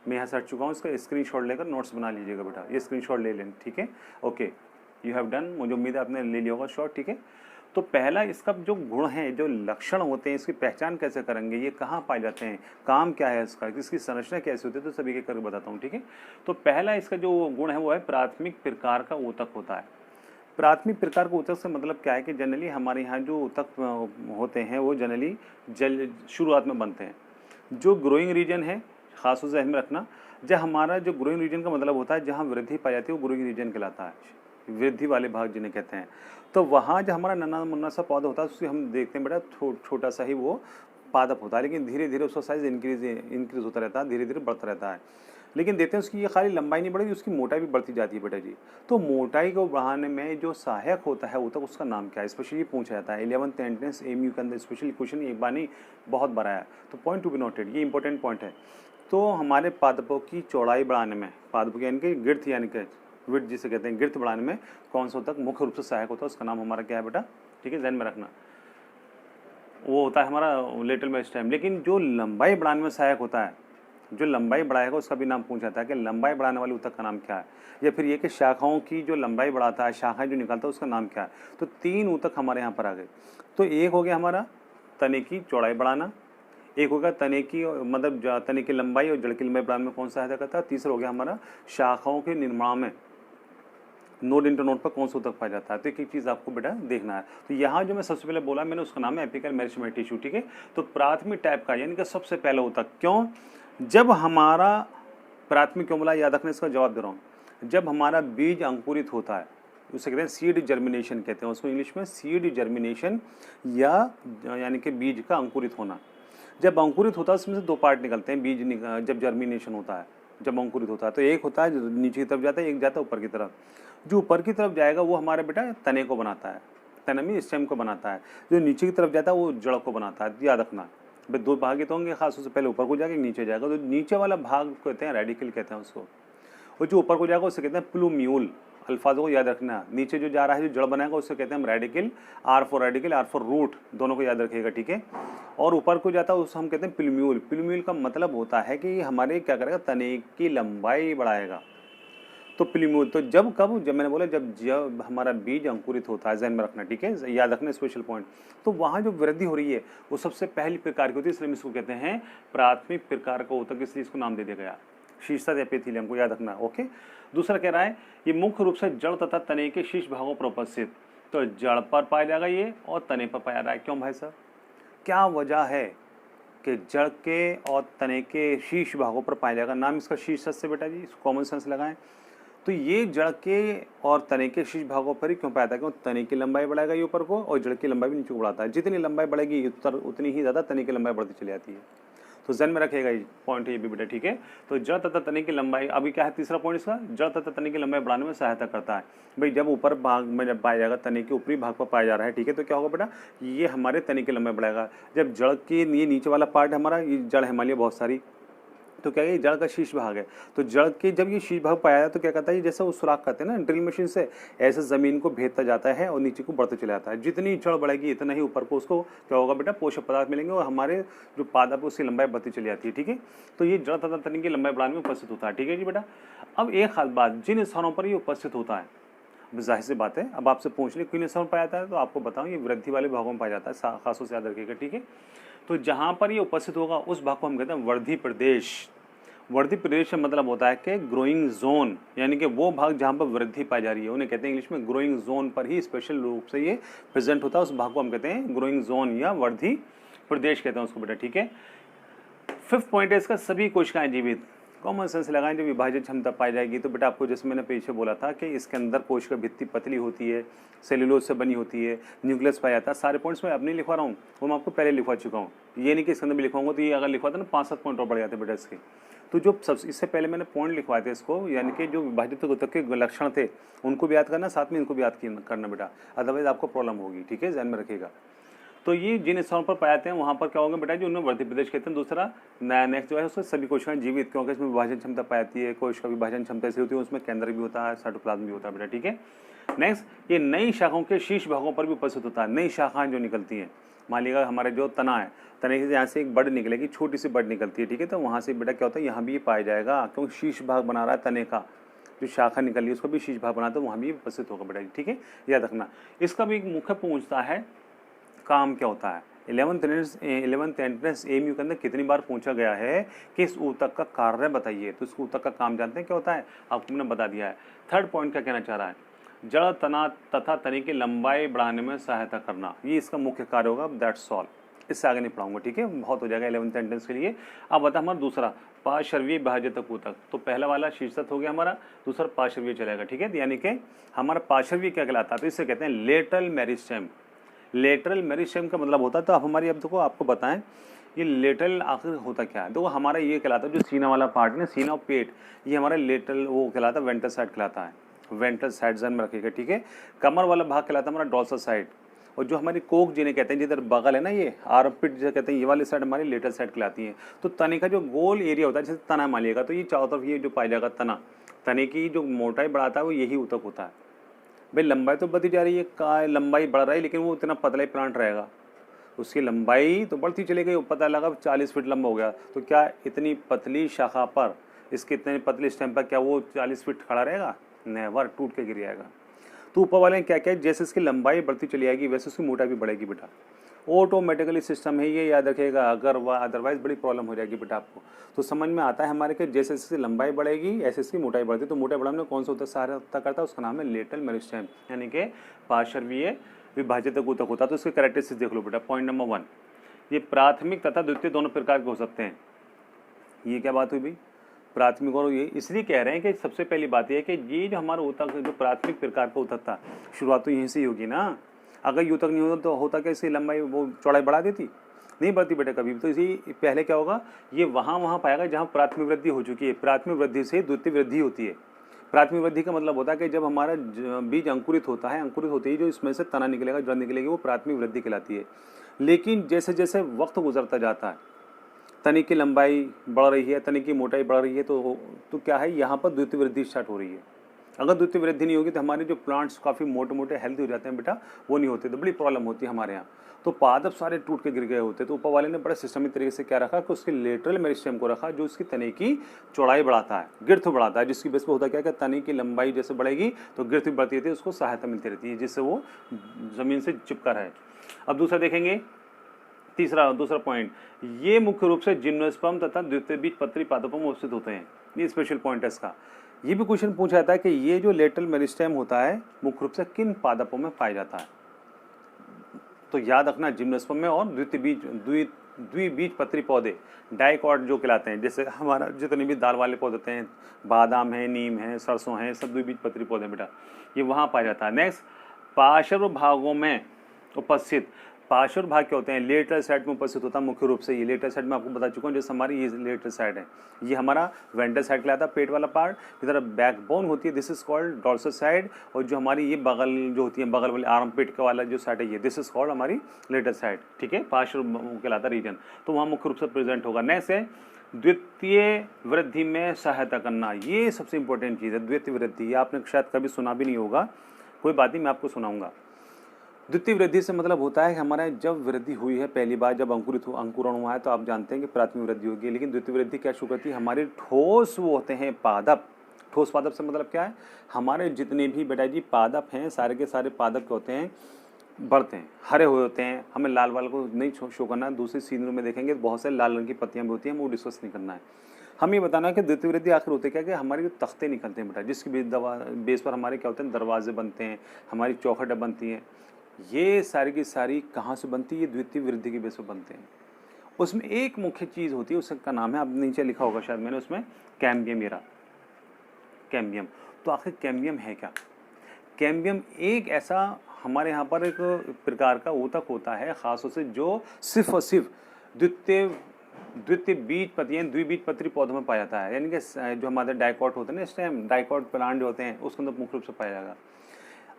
मैं यहाँ से हट चुका हूँ, इसका स्क्रीनशॉट लेकर नोट्स बना लीजिएगा बेटा, ये स्क्रीनशॉट ले लें, ठीक है। ओके, यू हैव डन, मुझे उम्मीद है आपने ले लिया होगा शॉट, ठीक है। तो पहला इसका जो गुण है, जो लक्षण होते हैं, इसकी पहचान कैसे करेंगे, ये कहाँ पाए जाते हैं, काम क्या है इसका, इसकी संरचना कैसे होती है, तो सभी के करके बताता हूँ, ठीक है। तो पहला इसका जो गुण है वो है प्राथमिक प्रकार का ऊतक होता है। प्राथमिक प्रकार का ऊतक से मतलब क्या है कि जनरली हमारे यहाँ जो ऊतक होते हैं वो जनरली शुरुआत में बनते हैं। जो ग्रोइंग रीजन है खास तौर से ध्यान में रखना, जब हमारा जो ग्रोइंग रीजन का मतलब होता है जहाँ वृद्धि पाई जाती है वो ग्रोइंग रीजन कहलाता है, वृद्धि वाले भाग जिन्हें कहते हैं। तो वहाँ जो हमारा नन्हा मुन्ना सा पौधा होता है उससे हम देखते हैं बेटा छोटा सा ही वो पादप होता है, लेकिन धीरे धीरे उसका साइज इंक्रीज होता रहता है, धीरे धीरे बढ़ता रहता है। लेकिन देखते हैं उसकी ये खाली लंबाई नहीं बढ़ेगी, उसकी मोटाई भी बढ़ती जाती है बेटा जी। तो मोटाई को बढ़ाने में जो सहायक होता है ऊतक, उसका नाम क्या है, स्पेशली पूछा जाता है 11th एंट्रेंस एमयू के अंदर, स्पेशली क्वेश्चन एक बार नहीं बहुत बड़ा है, तो पॉइंट टू बी नोटेड, ये इंपॉर्टेंट पॉइंट है। तो हमारे पादपों की चौड़ाई बढ़ाने में, पादपों की यानी कि गिर्थ, यानी कि विड्थ जिसे कहते हैं, गिर्थ बढ़ाने में कौन सा ऊतक मुख्य रूप से सहायक होता है, उसका नाम हमारा क्या है बेटा, ठीक है, ध्यान में रखना, वो होता है हमारा लेटरल मेरिस्टेम। लेकिन जो लंबाई बढ़ाने में सहायक होता है, जो लंबाई बढ़ाएगा उसका भी नाम पूछा जाता है कि लंबाई बढ़ाने वाले ऊतक का नाम क्या है, या फिर ये कि शाखाओं की जो लंबाई बढ़ाता है, शाखाएं जो निकालता है उसका नाम क्या है। तो 3 ऊतक हमारे यहाँ पर आ गए। तो एक हो गया हमारा तने की चौड़ाई बढ़ाना, एक हो गया तने की मतलब तने की लंबाई और जड़ की लंबाई बढ़ाने में कौन सा सहायता करता है, तीसरा हो गया हमारा शाखाओं के निर्माण में नोड इंटरनोड पर कौन सा ऊतक पाया जाता है। तो एक चीज़ आपको बेटा देखना है। तो यहाँ जो मैं सबसे पहले बोला मैंने उसका नाम है एपिकल मेरिस्टेमेटिक टिश्यू, ठीक है। तो प्राथमिक टाइप का यानी कि सबसे पहला ऊतक, क्यों, जब हमारा प्राथमिक क्यों बोला, याद रखने इसका जवाब दे रहा हूँ, जब हमारा बीज अंकुरित होता है उसे कहते हैं सीड जर्मिनेशन कहते हैं उसको इंग्लिश में, सीड जर्मिनेशन या यानी कि बीज का अंकुरित होना। जब अंकुरित होता है उसमें से 2 पार्ट निकलते हैं, बीज जब जर्मिनेशन होता है, जब अंकुरित होता है तो एक होता है जो नीचे की तरफ जाता है, एक जाता है ऊपर की तरफ। जो ऊपर की तरफ जाएगा वो हमारे बेटा तने को बनाता है, तने में स्टेम को बनाता है। जो नीचे की तरफ जाता है वो जड़ को बनाता है, याद रखना। भाई 2 भाग ही तो होंगे, खास तौर से पहले ऊपर को जाके नीचे जाएगा, तो नीचे वाला भाग कहते हैं रेडिकल कहते हैं उसको, और जो ऊपर को जाएगा उसे कहते हैं प्लूम्यूल। अल्फाजों को याद रखना, नीचे जो जा रहा है जो जड़ बनाएगा उससे कहते हैं हम रेडिकल, आर फॉर रूट, दोनों को याद रखिएगा, ठीक है। और ऊपर को जाता है उसको हम कहते हैं प्लूम्यूल। प्लूम्यूल का मतलब होता है कि हमारे क्या करेगा, तने की लंबाई बढ़ाएगा। तो प्लूम्यूल, तो जब मैंने बोला जब हमारा बीज अंकुरित होता है, ध्यान में रखना, ठीक है, याद रखना स्पेशल पॉइंट। तो वहाँ जो वृद्धि हो रही है वो सबसे पहली प्रकार की होती है, इसलिए इसको कहते हैं प्राथमिक प्रकार का ऊतक, इसलिए इसको नाम दे दिया गया शीर्षस्थ एपिथेलियम को, याद रखना, ओके। दूसरा कह रहा है ये मुख्य रूप से जड़ तथा तने के शीर्ष भागों पर उपस्थित, तो जड़ पर पाया जाएगा ये और तने पर पाया रहा है। क्यों भाई साहब, क्या वजह है कि जड़ के और तने के शीर्ष भागों पर पाया जाएगा, नाम इसका शीर्षस्थ से बेटा जी, कॉमन सेंस लगाएं। तो ये जड़ के और तने के शीर्ष भागों पर ही क्यों पाया था, क्यों, तने की लंबाई बढ़ाएगा ये ऊपर को और जड़ की लंबाई भी नीचे को बढ़ाता है। जितनी लंबाई बढ़ेगी उतनी ही ज़्यादा तने की लंबाई बढ़ती चली जाती है। तो जन में रखेगा ये पॉइंट, ये भी बेटा, ठीक है। तो जड़ तथा तने की लंबाई, अभी क्या है तीसरा पॉइंट इसका, जड़ तथा तने की लंबाई बढ़ाने में सहायता करता है। भाई जब ऊपर भाग में जब पाया जाएगा, तने के ऊपरी भाग पर पाया जा रहा है, ठीक है, तो क्या होगा बेटा, ये हमारे तने की लंबाई बढ़ाएगा। जब जड़ के ये नीचे वाला पार्ट हमारा, ये जड़ है हमारे बहुत सारी, तो क्या है, जड़ का शीर्ष भाग है। तो जड़ के जब ये शीर्ष भाग पाया तो क्या कहता है, जैसे वो सुराख करते हैं ना ड्रिल मशीन से, ऐसे जमीन को भेदता जाता है और नीचे को बढ़ते चला जाता है। जितनी जड़ बढ़ेगी इतना ही ऊपर को उसको क्या होगा बेटा, पोषक पदार्थ मिलेंगे और हमारे जो पादप है उसकी लंबाई बढ़ती चली जाती है, ठीक है। तो ये जड़ तथा तने की लंबाई बढ़ाने में उपस्थित होता है, ठीक है जी बेटा। अब एक खास बात, जिन स्थानों पर ये उपस्थित होता है, जाहिर सी बात है, अब आपसे पूछ ले किन स्थानों पर पाया जाता है, तो आपको बताऊँ ये वृद्धि वाले भागों में पाया जाता है, खासों से याद रखिएगा, ठीक है। तो जहाँ पर ये उपस्थित होगा उस भाग को हम कहते हैं वर्धी प्रदेश। वर्धी प्रदेश का मतलब होता है कि ग्रोइंग जोन, यानी कि वो भाग जहाँ पर वृद्धि पाई जा रही है उन्हें कहते हैं इंग्लिश में ग्रोइंग जोन पर ही स्पेशल रूप से ये प्रेजेंट होता है, उस भाग को हम कहते हैं ग्रोइंग जोन या वर्धी प्रदेश कहते हैं उसको बेटा, ठीक है। 5th पॉइंट है इसका, सभी कोशिकाएं जीवित। कॉमन सेंस लगाएं, जब विभाजन क्षमता पाई जाएगी तो बेटा आपको जैसे मैंने पीछे बोला था कि इसके अंदर कोशिका भित्ति पतली होती है, सेल्यूलोज से बनी होती है, न्यूक्लियस पाया जाता है। सारे पॉइंट्स मैं अब नहीं लिखवा रहा हूँ, वो मैं आपको पहले लिखवा चुका हूँ। ये नहीं कि इसके अंदर भी लिखवाऊंगा तो ये अगर लिखवाता ना 5-7 पॉइंट और बढ़ जाते बेटा इसके। तो जो सब इससे पहले मैंने पॉइंट लिखवाए थे इसको, यानी कि जो विभाजित ऊतक के लक्षण थे उनको भी याद करना, साथ में इनको भी याद करना बेटा, अदरवाइज आपको प्रॉब्लम होगी, ठीक है, ध्यान में रखिएगा। तो ये जिन स्थानों पर पाए जाते हैं वहाँ पर क्या होगा बेटा, जो उन्हें वर्ती प्रदेश कहते हैं। दूसरा नेक्स्ट जो है उसमें सभी कोशिकाएं जीवित, क्योंकि इसमें विभाजन क्षमता पाई जाती है। कोशिका विभाजन क्षमता ऐसी होती है उसमें केंद्र भी होता है, साइटोप्लाज्म भी होता है बेटा, ठीक है। नेक्स्ट, ये नई शाखाओं के शीर्ष भागों पर भी उपस्थित होता है। नई शाखाएं जो निकलती हैं, मान लीजिएगा हमारे जो तना है, तने से यहाँ से एक बड निकलेगी, छोटी सी बड निकलती है, ठीक है। तो वहाँ से बेटा क्या होता है, यहाँ भी ये पाया जाएगा, क्योंकि शीर्ष भाग बना रहा है तने का, जो शाखा निकल रही है उसको भी शीर्ष भाग बनाते हैं, वहाँ भी उपस्थित होगा बेटा, ठीक है, याद रखना। इसका भी एक मुख्य पूछता है काम क्या होता है। 11th एंट्रेंस एमयू के अंदर कितनी बार पूछा गया है कि इस ऊतक का कार्य बताइए, तो इस ऊतक का काम जानते हैं क्या होता है, आपको मैंने बता दिया है। 3rd पॉइंट क्या कहना चाह रहा है, जड़ तना तथा तने की लंबाई बढ़ाने में सहायता करना, ये इसका मुख्य कार्य होगा, दैट्स ऑल। इससे आगे नहीं पढ़ाऊंगा, ठीक है, बहुत हो जाएगा 11th एंट्रेंस के लिए। अब बता हमारा दूसरा पार्श्वीय विभाजक ऊतक, तो पहला वाला शीर्षक हो गया हमारा, दूसरा पार्श्वीय चलेगा, ठीक है। यानी कि हमारा पार्श्वीय क्या कहलाता है, तो इसे कहते हैं लेटरल मेरिस्टेम। लेटरल मेरिस्टेम का मतलब होता है, तो आप हमारी अब देखो आपको बताएं ये लेटरल आखिर होता क्या है। देखो हमारा ये कहलाता है जो सीना वाला पार्ट है, सीना और पेट, ये हमारा लेटरल वो कहलाता है, वेंट्रल साइड कहलाता है, वेंट्रल साइड ध्यान में रखिएगा, ठीक है। कमर वाला भाग कहलाता है हमारा डॉर्सल साइड, और जो हमारी कोक जिन्हें कहते हैं, जिधर बगल है ना, ये आर्मपिट जिसे कहते हैं, ये वाली साइड हमारी लेटरल साइड कहलाती है। तो तने का जो गोल एरिया होता है, जैसे तना मानिएगा, तो ये चारों तरफ ये जो पाया जाएगा तना, तने की जो मोटाई बढ़ाता है वो यही ऊतक होता है। भाई लंबाई तो बढ़ती जा रही है, का लंबाई बढ़ रहा है, लेकिन वो इतना पतला ही प्लांट रहेगा, उसकी लंबाई तो बढ़ती चली गई, पता लगा 40 फीट लंबा हो गया, तो क्या इतनी पतली शाखा पर, इसके इतने पतले स्टेम पर क्या वो 40 फीट खड़ा रहेगा, नेवर, टूट के गिर जाएगा। तो ऊपर वाले क्या क्या है, जैसे इसकी लंबाई बढ़ती चली जाएगी वैसे उसकी मोटाई भी बढ़ेगी बेटा, ऑटोमेटिकली सिस्टम है ये, याद रखिएगा, अगर वह अदरवाइज बड़ी प्रॉब्लम हो जाएगी बेटा आपको। तो समझ में आता है हमारे कि जैसे इसकी लंबाई बढ़ेगी ऐसे इसकी मोटाई बढ़ती है। तो मोटाई बढ़ाने में कौन सा ऊतक सहायता करता है, उसका नाम है लेटरल मेरिस्टेम, यानी कि पार्श्वीय विभाजित ऊतक होता है। तो इसके कैरेक्टरिस्टिक्स देख लो बेटा। पॉइंट नंबर 1, ये प्राथमिक तथा द्वितीय दोनों प्रकार के हो सकते हैं। ये क्या बात हुई भाई, प्राथमिक और ये इसलिए कह रहे हैं कि सबसे पहली बात यह है कि ये जो हमारा ऊतक जो प्राथमिक प्रकार का ऊतक था, शुरुआत तो यहीं से ही होगी ना। अगर यूतक नहीं होता तो होता क्या, इसकी लंबाई वो चौड़ाई बढ़ा देती, नहीं बढ़ती बेटा कभी भी। तो इसी पहले क्या होगा, ये वहाँ पाएगा जहाँ प्राथमिक वृद्धि हो चुकी है। प्राथमिक वृद्धि से द्वितीय वृद्धि होती है। प्राथमिक वृद्धि का मतलब होता है कि जब हमारा बीज अंकुरित होता है, अंकुरित होते ही जो इसमें से तना निकलेगा, जड़ निकलेगी, वो प्राथमिक वृद्धि कहलाती है। लेकिन जैसे जैसे वक्त गुजरता जाता है, तने की लंबाई बढ़ रही है, तने की मोटाई बढ़ रही है, तो क्या है, यहाँ पर द्वितीय वृद्धि स्टार्ट हो रही है। अगर द्वितीय वृद्धि नहीं होगी तो हमारे जो प्लांट्स काफ़ी मोटे मोटे हेल्दी हो जाते हैं बेटा, वो नहीं होते, तो बड़ी प्रॉब्लम होती है हमारे यहाँ। तो पादप सारे टूट के गिर गए होते। तो ऊपर वाले ने बड़े सिस्टमिक तरीके से क्या रखा कि उसके लेटरल मेरिस्टेम को रखा, जो उसकी तने की चौड़ाई बढ़ाता है, गिरथ बढ़ाता है, जिसकी बेस पर होता क्या है कि तने की लंबाई जैसे बढ़ेगी तो गिरथ बढ़ती रहती है, उसको सहायता मिलती रहती है, जिससे वो ज़मीन से चिपका रहे। अब दूसरा देखेंगे, दूसरा पॉइंट, ये मुख्य रूप से जिम्नोस्पर्म तथा द्वितीय बीज पत्री पादपों में उपस्थित होते हैं। ये स्पेशल पॉइंट है इसका। ये भी क्वेश्चन पूछा जाता है कि ये जो लेटरल मेरिस्टेम होता है मुख्य रूप से किन पादपों में पाया जाता है। तो याद रखना, जिम्नोस्पर्म में और द्विबीज पत्री पौधे, डाइकॉट जो कहलाते हैं, जैसे हमारा जितने भी दाल वाले पौधे होते हैं, बादाम है, नीम है, सरसों है, सब द्विबीज पत्री पौधे बेटा, ये वहाँ पाया जाता है। नेक्स्ट, पार्श्व भागों में उपस्थित, पार्श्व भाग क्या होते हैं, लेटरल साइड में उपस्थित होता है मुख्य रूप से। ये लेटरल साइड में आपको बता चुका हूँ, जैसे हमारी ये लेटरल साइड है, ये हमारा वेंट्रल साइड कहलाता है, पेट वाला पार्ट। इधर बैकबोन होती है, this is called dorsal side. और जो हमारी ये बगल जो होती है, बगल वाली आर्म पेट का वाला जो साइड है, ये दिस इज कॉल्ड हमारी लेटरल साइड, ठीक है, पार्श्व कहलाता है रीजन। तो वहाँ मुख्य रूप से प्रेजेंट होगा। नेक्स्ट है द्वितीय वृद्धि में सहायता करना, ये सबसे इंपॉर्टेंट चीज़ है, द्वितीय वृद्धि। ये आपने शायद कभी सुना भी नहीं होगा, कोई बात नहीं, मैं आपको सुनाऊंगा। द्वितीय वृद्धि से मतलब होता है कि हमारा जब वृद्धि हुई है पहली बार, जब अंकुरण हुआ है, तो आप जानते हैं कि प्राथमिक वृद्धि होगी। लेकिन द्वितीय वृद्धि क्या शुरू करती है, हमारे ठोस वो होते हैं पादप। ठोस पादप से मतलब क्या है, हमारे जितने भी बेटा जी पादप हैं, सारे के सारे पादप क्या होते हैं, बढ़ते हैं, हरे हुए होते हैं। हमें लाल वाल को नहीं शो करना है, दूसरी सीनरी में देखेंगे बहुत से लाल रंग की पत्तियां भी होती हैं, वो डिस्कस नहीं करना है। हमें बताना है कि द्वितीय वृद्धि आखिर होते क्या कि हमारे तख्ते निकलते हैं बेटा, जिसकी बेस पर हमारे क्या होते हैं, दरवाजे बनते हैं, हमारी चौखटें बनती हैं। ये सारी की सारी कहाँ से बनती है? ये द्वितीय वृद्धि की बेस पर बनते हैं। उसमें एक मुख्य चीज़ होती है, उसका नाम है, अब नीचे लिखा होगा शायद मैंने उसमें, कैम्बियम। येरा कैम्बियम। तो आखिर कैम्बियम है क्या? कैम्बियम एक ऐसा हमारे यहाँ पर एक प्रकार का ऊतक होता है ख़ास तौर से, जो सिर्फ और सिर्फ द्वितीय बीजपत्री यानी द्विबीजपत्री पौधों में पाया जाता है। यानी कि जो हमारे डाइकॉट होते हैं ना, इस टाइम डाइकॉट प्लांट जो होते हैं उसके अंदर मुख्य रूप से पाया जाएगा।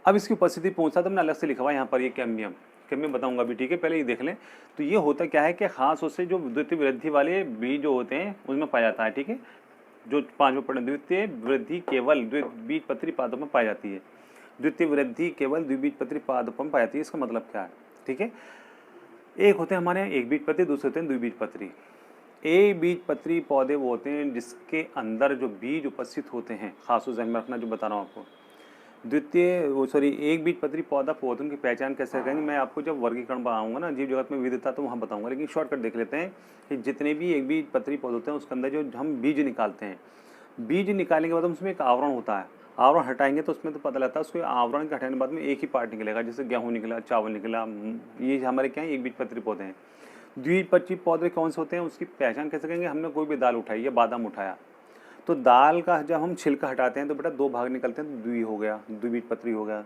अब इसकी उपस्थिति पहुंचता तो मैंने अलग से लिखा हुआ यहाँ पर, ये कैम्बियम बताऊंगा अभी, ठीक है? पहले ये देख लें। तो ये होता क्या है कि खास उससे जो द्वितीय वृद्धि वाले बीज जो होते हैं उसमें पाया जाता है, ठीक है? जो 5वें पढ़े, द्वितीय वृद्धि केवल द्विबीजपत्री पादपों में पाई जाती है। द्वितीय वृद्धि केवल द्विबीजपत्री पादपों में पाई जाती है। इसका मतलब क्या है, ठीक है? एक होते हैं हमारे एक बीजपत्री, दूसरे होते हैं द्विबीजपत्री। एक बीजपत्री पौधे वो होते हैं जिसके अंदर जो बीज उपस्थित होते हैं, खास ध्यान में रखना जो बता रहा हूँ आपको। एक बीजपत्री पौधा पौधों की पहचान कैसे करेंगे, मैं आपको जब वर्गीकरण बताऊंगा ना, जीव जगत में विविधता, तो वहाँ बताऊंगा। लेकिन शॉर्टकट देख लेते हैं कि जितने भी एक बीजपत्री पौधे होते हैं उसके अंदर जो हम बीज निकालते हैं, बीज निकालने के बाद उसमें एक आवरण होता है। आवरण हटाएंगे तो उसमें तो पता लगता है, उसके आवरण के हटाने के बाद में एक ही पार्ट निकलेगा। जैसे गेहूँ निकला, चावल निकला, ये हमारे क्या है, एक बीजपत्री पौधे हैं। द्विबीजपत्री पौधे कौन से होते हैं, उसकी पहचान कैसे करेंगे? हमने कोई भी दाल उठाई या बादाम उठाया, तो दाल का जब हम छिलका हटाते हैं तो बेटा दो भाग निकलते हैं, तो द्वि हो गया, द्विबीजपत्री हो गया।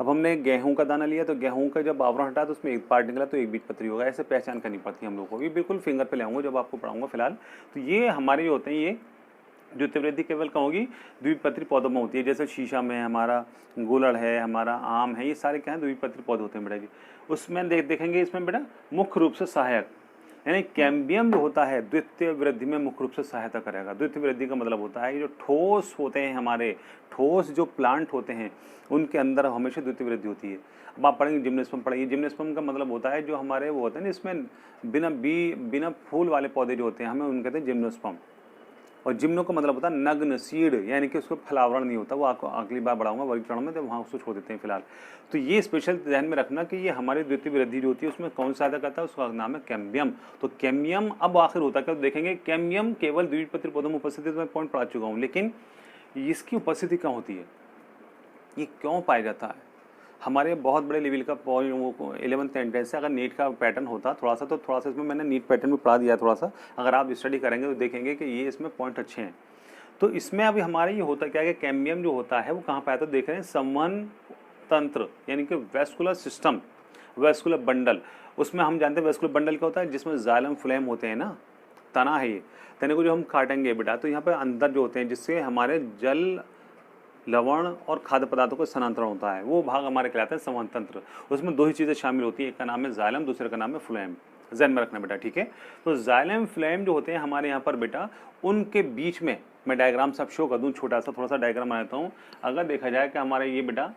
अब हमने गेहूं का दाना लिया तो गेहूं का जब आवरण हटा तो उसमें एक पार्ट निकला, तो एक बीजपत्री होगा। ऐसे पहचान करनी पड़ती है हम लोग को। ये बिल्कुल फिंगर पे ले आऊँगा जब आपको पढ़ाऊंगा फिलहाल। तो ये हमारे जो होते हैं, ये द्वितीय वृद्धि केवल कहाँ होगी? द्विबीजपत्री पौधों में होती है। जैसे शीशम है हमारा, गुलड़ है हमारा, आम है, ये सारे क्या है, द्विबीजपत्री पौधे होते हैं बेटा जी। उसमें देखेंगे इसमें बेटा मुख्य रूप से सहायक, यानी कैम्बियम जो होता है द्वितीय वृद्धि में मुख्य रूप से सहायता करेगा। द्वितीय वृद्धि का मतलब होता है जो ठोस होते हैं हमारे, ठोस जो प्लांट होते हैं उनके अंदर हमेशा द्वितीय वृद्धि होती है। अब आप पढ़ेंगे जिम्नोस्पर्म पढ़ेंगे। जिम्नोस्पर्म का मतलब होता है जो हमारे वो होते हैं ना, इसमें बिना फूल वाले पौधे जो होते हैं, हमें उनके कहते हैं जिम्नोस्पर्म। और जिम्नो का मतलब होता है नग्न, सीड, यानी कि उसको फलावरण नहीं होता। वो आपको अगली बार बढ़ाऊंगा वर्गीकरण में, तो वहाँ उसको छोड़ देते हैं फिलहाल। तो ये स्पेशल ध्यान में रखना कि ये हमारी द्वितीय वृद्धि जो होती है उसमें कौन सा सहायता करता है, उसका नाम है कैम्बियम। तो कैम्बियम अब आखिर होता है क्या, देखेंगे कैम्बियम केवल द्विबीजपत्री पौधों में उपस्थित है, तो मैं पॉइंट पढ़ा चुका हूँ। लेकिन इसकी उपस्थिति कहाँ होती है, ये क्यों पाया जाता है? हमारे बहुत बड़े लेवल का 11th एंट्रेंस से अगर नीट का पैटर्न होता थोड़ा सा, तो थोड़ा सा इसमें मैंने नीट पैटर्न में पढ़ा दिया थोड़ा सा। अगर आप स्टडी करेंगे तो देखेंगे कि ये इसमें पॉइंट अच्छे हैं। तो इसमें अभी हमारे ये होता क्या है कि कैम्बियम जो होता है वो कहाँ पाया था, देख रहे हैं, संवहन तंत्र, यानी कि वेस्कुलर सिस्टम, वेस्कुलर बंडल। उसमें हम जानते हैं वेस्कुलर बंडल क्या होता है, जिसमें जाइलम फ्लेम होते हैं ना, तना है ये, तने को जो हम काटेंगे बेटा, तो यहाँ पे अंदर जो होते हैं जिससे हमारे जल, लवण और खाद्य पदार्थों का स्थानांतरण होता है, वो भाग हमारे कहलाते हैं संवहन तंत्र। उसमें दो ही चीज़ें शामिल होती है, एक का नाम है जाइलम, दूसरे का नाम है फ्लेम। ध्यान में रखना बेटा, ठीक है? तो जाइलम फ्लेम जो होते हैं हमारे यहाँ पर बेटा, उनके बीच में मैं डायग्राम सब शो कर दूँ, छोटा सा थोड़ा सा डायग्राम बनाता हूँ। अगर देखा जाए कि हमारे ये बेटा,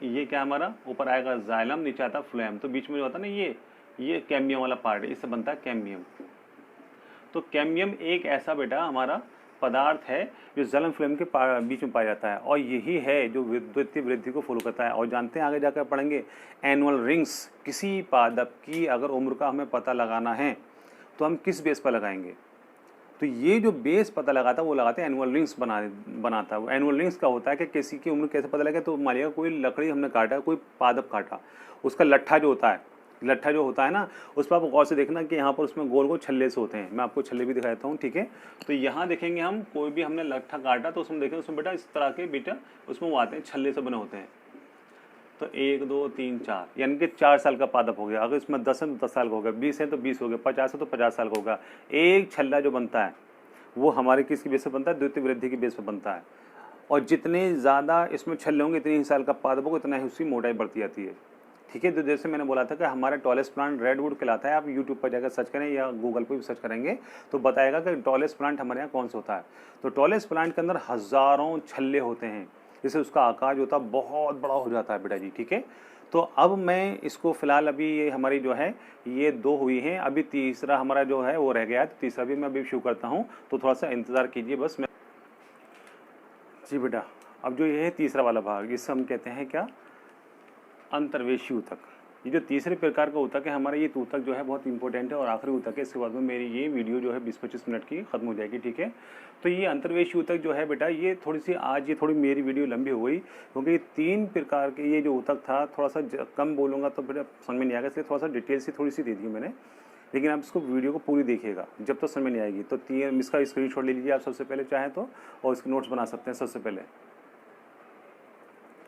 ये क्या हमारा ऊपर आएगा जाइलम, नीचे आता फ्लेम, तो बीच में जो होता है ना ये कैम्बियम वाला पार्ट है, इससे बनता है कैम्बियम। तो कैम्बियम एक ऐसा बेटा हमारा पदार्थ है जो जाइलम फ्लेम के बीच में पाया जाता है, और यही है जो द्वितीय वृद्धि को फॉलो करता है। और जानते हैं आगे जाकर पढ़ेंगे एनुअल रिंग्स, किसी पादप की अगर उम्र का हमें पता लगाना है तो हम किस बेस पर लगाएंगे, तो ये जो बेस पता लगाता है वो लगाते हैं एनुअल रिंग्स बनाता है। एनुअल रिंग्स का होता है कि किसी की उम्र कैसे पता लगे, तो मान लिया कोई लकड़ी हमने काटा, कोई पादप काटा, उसका लट्ठा जो होता है ना, उस पर आप गौर से देखना कि यहाँ पर उसमें गोल गोल छल्ले से होते हैं। मैं आपको छल्ले भी दिखाता हूँ, ठीक है? तो यहाँ देखेंगे हम, कोई भी हमने लट्ठा काटा तो उसमें देखेंगे उसमें बेटा इस तरह के बेटा उसमें वो आते हैं, छल्ले से बने होते हैं। तो 1 2 3 4, यानी कि 4 साल का पादप हो गया। अगर इसमें 10 है तो 10 साल का होगा, 20 है तो 20 हो गया, 50 है तो 50 साल का होगा। एक छल्ला जो बनता है वो हमारे किसकी बेस पर बनता है, द्वितीय वृद्धि की बेस पर बनता है। और जितने ज़्यादा इसमें छल्ले होंगे, इतने ही साल का पादप होगा, इतना ही उसकी मोटाई बढ़ती जाती है, ठीक है? तो जैसे मैंने बोला था कि हमारा टॉलेस्ट प्लांट रेडवुड कहलाता है। आप यूट्यूब पर जाकर सर्च करें या गूगल पर भी सर्च करेंगे तो बताएगा कि टॉलेस्ट प्लांट हमारे यहाँ कौन सा होता है। तो टॉलेस्ट प्लांट के अंदर हज़ारों छल्ले होते हैं, जिससे उसका आकार जो होता है बहुत बड़ा हो जाता है बेटा जी, ठीक है? तो अब मैं इसको फिलहाल अभी ये हमारी जो है ये 2 हुई हैं, अभी तीसरा हमारा जो है वो रह गया है, तो तीसरा भी मैं अभी शुरू करता हूँ, तो थोड़ा सा इंतज़ार कीजिए बस। मैं जी बेटा, अब जो ये है तीसरा वाला भाग, इससे हम कहते हैं क्या, अंतर्वेशी ऊतक। ये जो तीसरे प्रकार का ऊतक है हमारा, ये ऊतक जो है बहुत इंपॉर्टेंट है और आखिरी ऊतक है। इसके बाद में मेरी ये वीडियो जो है 20-25 मिनट की खत्म हो जाएगी, ठीक है। तो ये अंतर्वेशी ऊतक जो है बेटा, ये थोड़ी सी आज ये थोड़ी मेरी वीडियो लंबी हो गई, क्योंकि 3 प्रकार के ये जो ऊतक था, थोड़ा सा कम बोलूँगा तो बेटा समझ में नहीं आएगा, इसलिए थोड़ा सा डिटेल से थोड़ी सी दे दी मैंने, लेकिन आप इसको वीडियो को पूरी देखिएगा, जब तक समझ नहीं आएगी। तो 3 इसका स्क्रीनशॉट ले लीजिए आप सबसे पहले चाहें तो, और इसके नोट्स बना सकते हैं सबसे पहले।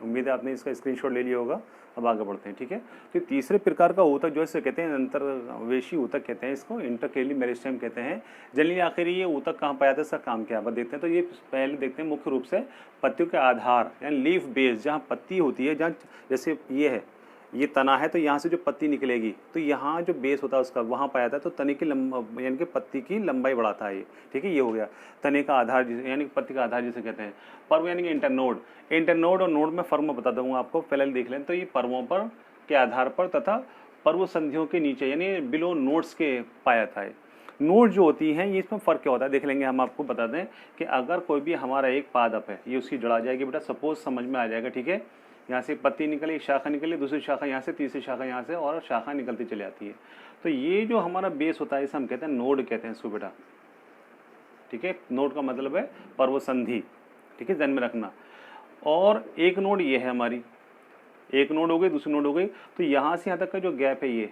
उम्मीद है आपने इसका स्क्रीनशॉट ले लिया होगा। अब आगे बढ़ते हैं, ठीक है। तो तीसरे प्रकार का ऊतक जो है कहते हैं अंतर्वेशी ऊतक कहते हैं, इसको इंटरकेली मेरिस्टेम कहते हैं। जनरली आखिर ये ऊतक कहाँ पाया जाता है, इसका काम क्या है बस देखते हैं। तो ये पहले देखते हैं मुख्य रूप से पत्तियों के आधार यानी लीफ बेस, जहाँ पत्ती होती है, जहाँ जैसे ये है, ये तना है, तो यहाँ से जो पत्ती निकलेगी तो यहाँ जो बेस होता है उसका वहाँ पाया जाता है। तो तने की यानी कि पत्ती की लंबाई बढ़ाता है ये, ठीक है। ये हो गया तने का आधार, यानी पत्ती का आधार जिसे कहते हैं। पर्व यानी कि इंटरनोड। इंटरनोड और नोड में फर्म बता दूंगा आपको, पहले देख लें। तो ये पर्वों पर के आधार पर तथा पर्व संधियों के नीचे यानी बिलो नोड्स के पाया जाता है। नोड जो होती हैं ये, इसमें फ़र्क क्या होता है देख लेंगे हम। आपको बता दें कि अगर कोई भी हमारा एक पादप है, ये उसकी जड़ आ जाएगी बेटा, सपोज समझ में आ जाएगा, ठीक है। यहाँ से पत्ती निकली, एक शाखा निकली, दूसरी शाखा यहाँ से, तीसरी शाखा यहाँ से, और शाखा निकलती चली जाती है। तो ये जो हमारा बेस होता है इसे हम कहते हैं नोड कहते हैं इसको बेटा, ठीक है। नोड का मतलब है पर्व संधि, ठीक है, ध्यान में रखना। और एक नोड ये है हमारी, एक नोड हो गई, दूसरी नोड हो गई। तो यहाँ से यहाँ तक का जो गैप है ये,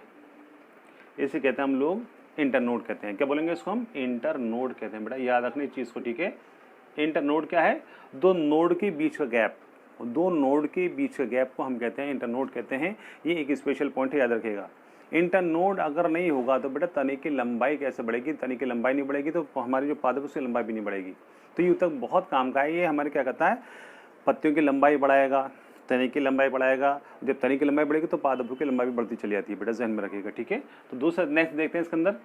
इसे कहते हैं हम लोग इंटरनोड कहते हैं। क्या बोलेंगे इसको हम? इंटरनोड कहते हैं बेटा, याद रखना इस चीज़ को, ठीक है। इंटरनोड क्या है? दो नोड के बीच का गैप, दो नोड के बीच का गैप को हम कहते हैं इंटरनोड कहते हैं। ये एक स्पेशल पॉइंट है, याद रखिएगा। इंटरनोड अगर नहीं होगा तो बेटा तने की लंबाई कैसे बढ़ेगी? तने की लंबाई नहीं बढ़ेगी तो हमारी जो पादप उसकी लंबाई भी नहीं बढ़ेगी। तो ये ऊतक बहुत काम का है। ये हमारे क्या कहता है, पत्तियों की लंबाई बढ़ाएगा, तने की लंबाई बढ़ाएगा। जब तने की लंबाई बढ़ेगी तो पादपों की लंबाई भी बढ़ती चली जाती है बेटा, ध्यान में रखिएगा, ठीक है। तो दूसरा नेक्स्ट देखते हैं इसके अंदर,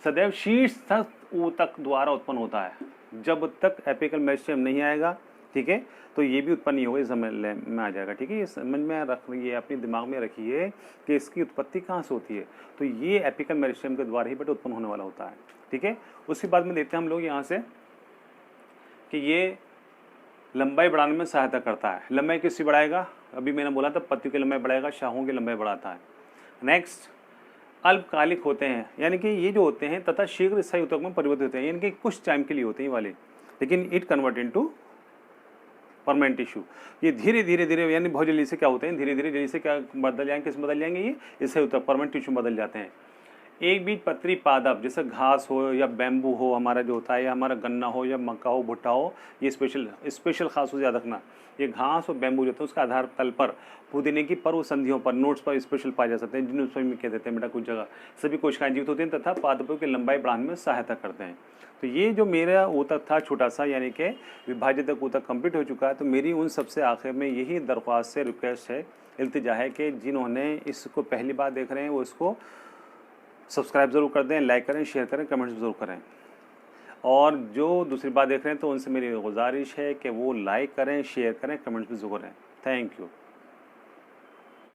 सदैव शीर्षस्थ ऊतक द्वारा उत्पन्न होता है। जब तक एपिकल मेरिस्टेम नहीं आएगा, ठीक है, तो ये भी उत्पन्न नहीं होगा, समझ में आ जाएगा, ठीक है। ये समझ में रखिए, अपने दिमाग में रखिए कि इसकी उत्पत्ति कहाँ से होती है। तो ये एपिकल मेरिस्टेम के द्वारा ही बेटा उत्पन्न होने वाला होता है, ठीक है। उसके बाद में देखते हैं हम लोग यहाँ से कि ये लंबाई बढ़ाने में सहायता करता है। लंबाई किससे बढ़ाएगा? अभी मैंने बोला था पत्तियों की लंबाई बढ़ाएगा, शाखों की लंबाई बढ़ाता है। नेक्स्ट, अल्पकालिक होते हैं, यानी कि ये जो होते हैं तथा शीघ्र स्थायी ऊतक में परिवर्तित होते हैं, यानी कि कुछ टाइम के लिए होते हैं वाले, लेकिन it convert into permanent tissue. ये धीरे धीरे यानी बहुत जल्दी से क्या होते हैं, धीरे धीरे जल्दी से क्या बदल जाएंगे, किस बदल जाएंगे, ये स्थायी ऊतक परमानेंट टिश्यू बदल जाते हैं। एक बीज पत्री पादप, जैसे घास हो या बैम्बू हो हमारा जो होता है, या हमारा गन्ना हो या मक्का हो, भुट्टा हो, ये स्पेशल खास याद रखना। ये घास और बैम्बू जो होता है उसका आधार तल पर पुदीने की पर्व संधियों पर नोट्स पर स्पेशल पाए जा सकते हैं, जिन्हें उसमें कह देते हैं बेटा कुछ जगह। सभी कोशिकाएं जीवित होती हैं तथा पादपों की लंबाई बढ़ाने में सहायता करते हैं। तो ये जो मेरा ऊतक था छोटा सा, यानी कि विभाजित ऊतक कंप्लीट हो चुका है। तो मेरी उन सबसे आखिर में यही दरख्वास्त है, रिक्वेस्ट है, इल्तिजा है कि जिन्होंने इसको पहली बार देख रहे हैं वो इसको सब्सक्राइब ज़रूर कर दें, लाइक करें, शेयर करें, कमेंट्स ज़रूर करें। और जो दूसरी बात देख रहे हैं तो उनसे मेरी गुजारिश है कि वो लाइक करें, शेयर करें, कमेंट्स भी ज़रूर करें। Thank you.